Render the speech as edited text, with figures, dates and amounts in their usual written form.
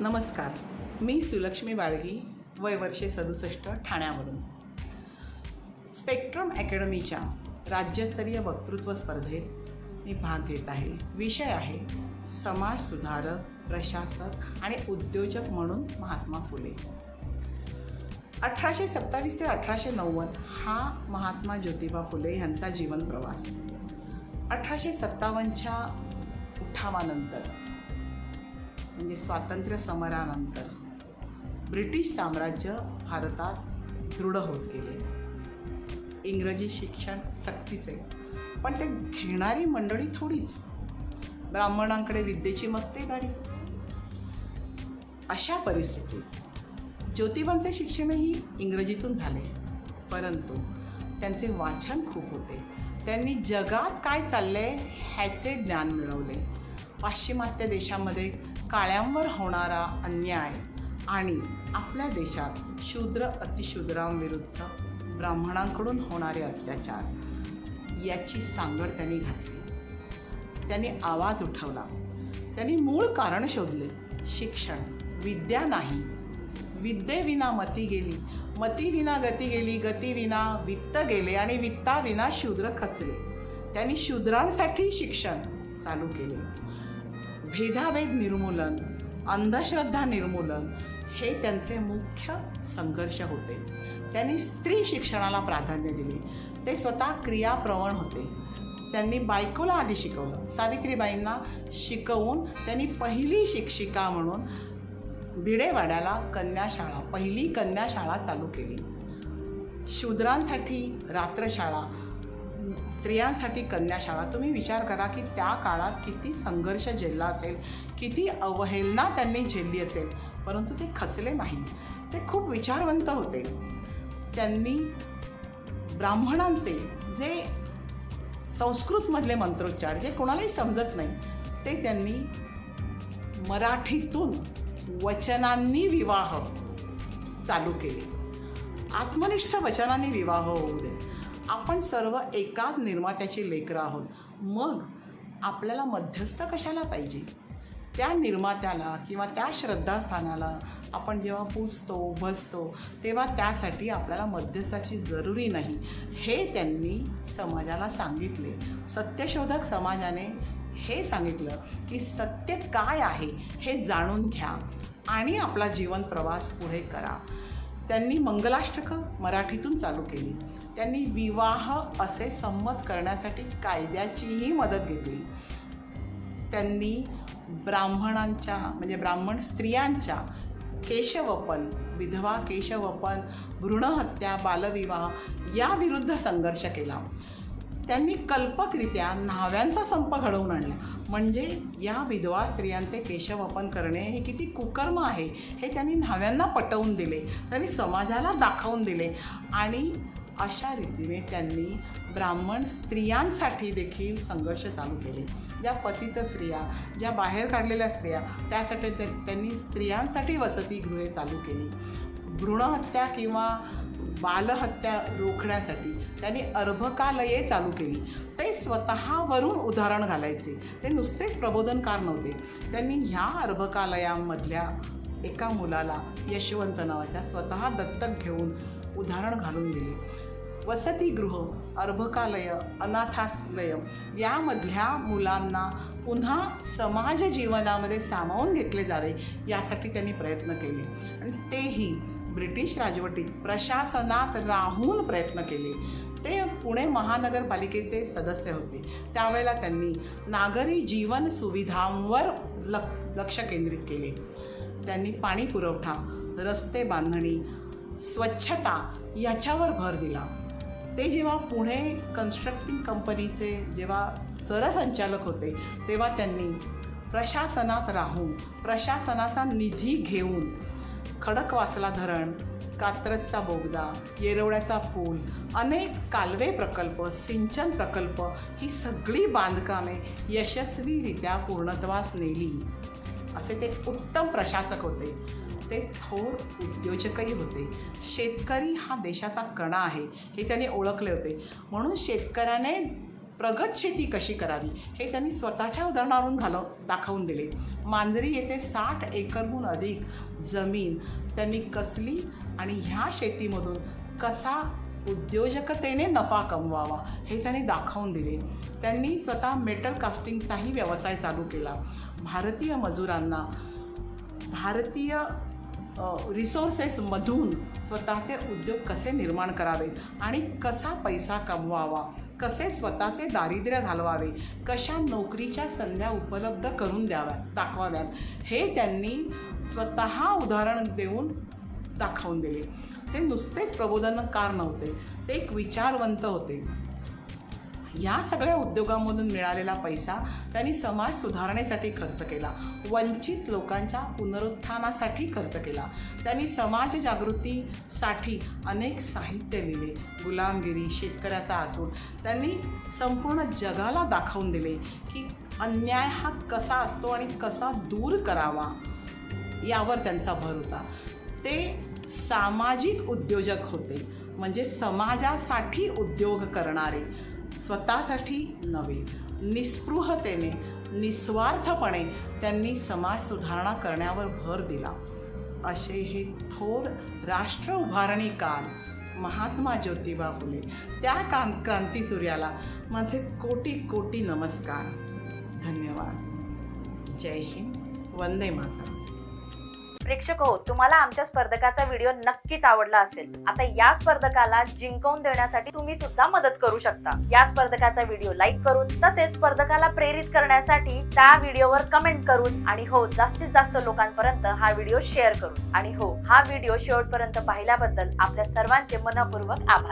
नमस्कार, मी सुलक्ष्मी बाळगी, वय वर्षे 67, ठाण्यावरून. स्पेक्ट्रम अकॅडमीच्या राज्यस्तरीय वक्तृत्व स्पर्धेत मी भाग घेत आहे. विषय आहे समाज सुधारक, प्रशासक आणि उद्योजक म्हणून महात्मा फुले. 1827 ते 1890 हा महात्मा ज्योतिबा फुले यांचा जीवन प्रवास. 1857च्या उठावानंतर म्हणजे स्वातंत्र्य समरानंतर ब्रिटिश साम्राज्य भारतात दृढ होत गेले. इंग्रजी शिक्षण सक्तीचे, पण ते घेणारी मंडळी थोडीच. ब्राह्मणांकडे विद्येची मक्तेदारी. अशा परिस्थितीत ज्योतिबांचे शिक्षणही इंग्रजीतून झाले, परंतु त्यांचे वाचन खूप होते. त्यांनी जगात काय चाललंय ह्याचे ज्ञान मिळवले. पाश्चिमात्य देशामध्ये काळ्यांवर होणारा अन्याय आणि आपल्या देशात शूद्र अतिशूद्रांविरुद्ध ब्राह्मणांकडून होणारे अत्याचार याची सांगड त्यांनी घातली. त्यांनी आवाज उठवला. त्यांनी मूळ कारण शोधले. शिक्षण, विद्या नाही. विद्येविना मती गेली, मतीविना गती गेली, गतीविना वित्त गेले आणि वित्ताविना शूद्र खचले. त्यांनी शूद्रांसाठी शिक्षण चालू केले. भेदाभेद निर्मूलन, अंधश्रद्धा निर्मूलन हे त्यांचे मुख्य संघर्ष होते. त्यांनी स्त्री शिक्षणाला प्राधान्य दिले. ते स्वतः क्रियाप्रवण होते. त्यांनी बायकोला आधी शिकवलं. सावित्रीबाईंना शिकवून त्यांनी पहिली शिक्षिका म्हणून भिडेवाड्याला कन्याशाळा, पहिली कन्याशाळा चालू केली. शूद्रांसाठी रात्रशाळा, स्त्रियांसाठी कन्याशाळा. तुम्ही विचार करा की त्या काळात किती संघर्ष झेलला असेल, किती अवहेलना त्यांनी झेलली असेल, परंतु ते खचले नाही. ते खूप विचारवंत होते. त्यांनी ब्राह्मणांचे जे संस्कृतमधले मंत्रोच्चार जे कोणालाही समजत नाही ते त्यांनी मराठीतून वचनांनी विवाह चालू केले. आत्मनिष्ठ वचनांनी विवाह होऊ दे. आपण सर्व एकाच निर्मात्याची लेकरं आहोत. मग आपल्याला मध्यस्थ कशाला पाहिजे? त्या निर्मात्याला किंवा त्या श्रद्धास्थानाला आपण जेव्हा पूजतो, भजतो, तेव्हा त्यासाठी आपल्याला मध्यस्थाची जरुरी नाही, हे त्यांनी समाजाला सांगितले. सत्यशोधक समाजाने हे सांगितलं की सत्य काय आहे हे जाणून घ्या आणि आपला जीवन प्रवास पुढे करा. त्यांनी मंगलाष्टकं मराठीतून चालू केली. त्यांनी विवाह असे संमत करण्यासाठी कायद्याचीही मदत घेतली. त्यांनी ब्राह्मणांच्या म्हणजे ब्राह्मण स्त्रियांच्या केशवपन, विधवा केशवपन, भ्रूणहत्या, बालविवाह याविरुद्ध संघर्ष केला. त्यांनी कल्पकरित्या न्हाव्यांचा संप घडवून आणला. म्हणजे या विधवा स्त्रियांचे केशवपन करणे हे किती कुकर्म आहे हे त्यांनी न्हाव्यांना पटवून दिले. त्यांनी समाजाला दाखवून दिले आणि अशा रीतीने त्यांनी ब्राह्मण स्त्रियांसाठी देखील संघर्ष चालू केले. ज्या पतित स्त्रिया, ज्या बाहेर काढलेल्या स्त्रिया, त्यासाठी त्यांनी स्त्रियांसाठी वसतिगृहे चालू केली. भ्रूणहत्या किंवा बालहत्या रोखण्यासाठी त्यांनी अर्भकालये चालू केली. ते स्वतःवरून उदाहरण घालायचे. ते नुसतेच प्रबोधनकार नव्हते. त्यांनी ह्या अर्भकालयांमधल्या एका मुलाला, यशवंत नावाच्या, स्वतः दत्तक घेऊन उदाहरण घालून दिले. वसतिगृह, अर्भकालय, अनाथालय यामधल्या मुलांना पुन्हा समाज जीवनामध्ये सामावून घेतले जावे यासाठी त्यांनी प्रयत्न केले आणि तेही ब्रिटिश राजवटीत प्रशासनात राहून प्रयत्न केले. ते पुणे महानगरपालिकेचे सदस्य होते. त्यावेळेला त्यांनी नागरी जीवन सुविधांवर लक्ष केंद्रित केले. त्यांनी पाणी पुरवठा, रस्ते बांधणी, स्वच्छता याच्यावर भर दिला. ते जेव्हा पुणे कन्स्ट्रक्टिंग कंपनीचे जेव्हा सरसंचालक होते तेव्हा त्यांनी प्रशासनात राहून, प्रशासनाचा निधी घेऊन खडकवासला धरण, कात्रजचा बोगदा, येरवड्याचा पूल, अनेक कालवे प्रकल्प, सिंचन प्रकल्प ही सगळी बांधकामे यशस्वीरित्या पूर्णत्वास नेली. असे ते उत्तम प्रशासक होते. ते थोर उद्योजकही होते. शेतकरी हा देशाचा कणा आहे हे त्यांनी ओळखले होते. म्हणून शेतकऱ्याने प्रगत शेती कशी करावी हे त्यांनी स्वतःच्या उदाहरणावरून दाखवून दिले. मांजरी येथे 60 एकरहून अधिक जमीन त्यांनी कसली आणि ह्या शेतीमधून कसा उद्योजकतेने नफा कमवावा हे त्यांनी दाखवून दिले. त्यांनी स्वतः मेटल कास्टिंगचाही व्यवसाय चालू केला. भारतीय मजुरांना भारतीय रिसोर्सेसमधून स्वतःचे उद्योग कसे निर्माण करावेत आणि कसा पैसा कमवावा, कसे स्वतःचे दारिद्र्य घालवावे, कशा नोकरीच्या संध्या उपलब्ध करून दाखवाव्यात हे त्यांनी स्वतः उदाहरण देऊन दाखवून दिले. ते नुसतेच प्रबोधनकार नव्हते, ते एक विचारवंत होते. या सगळ्या उद्योगांमधून मिळालेला पैसा त्यांनी समाज सुधारणेसाठी खर्च केला, वंचित लोकांच्या पुनरुत्थानासाठी खर्च केला. त्यांनी समाज जागृतीसाठी अनेक साहित्य लिहिले. गुलामगिरी, शेतकऱ्याचा असूड त्यांनी संपूर्ण जगाला दाखवून दिले की अन्याय हा कसा असतो आणि कसा दूर करावा यावर त्यांचा भर होता. ते सामाजिक उद्योजक होते, म्हणजे समाजासाठी उद्योग करणारे, स्वतःसाठी नव्हे. निस्पृहतेने, निस्वार्थपणे त्यांनी समाज सुधारणा करण्यावर भर दिला. असे हे थोर राष्ट्र उभारणीकार महात्मा ज्योतिबा फुले, त्या क्रांतीसूर्याला माझे कोटी कोटी नमस्कार. धन्यवाद. जय हिंद. वंदे मातरम. प्रेक्षक हो, तुम्हाला आमच्या स्पर्धकाचा व्हिडिओ नक्कीच आवडला असेल. आता या स्पर्धकाला जिंकवून देण्यासाठी तुम्ही सुद्धा मदत करू शकता. या स्पर्धकाचा व्हिडिओ लाईक करून, तसेच स्पर्धकाला प्रेरित करण्यासाठी त्या व्हिडिओवर कमेंट करून, आणि हो, जास्तीत जास्त लोकांपर्यंत हा व्हिडिओ शेअर करून, आणि हो, हा व्हिडिओ शेवटपर्यंत पाहिल्याबद्दल आपल्या सर्वांचे मनपूर्वक आभार.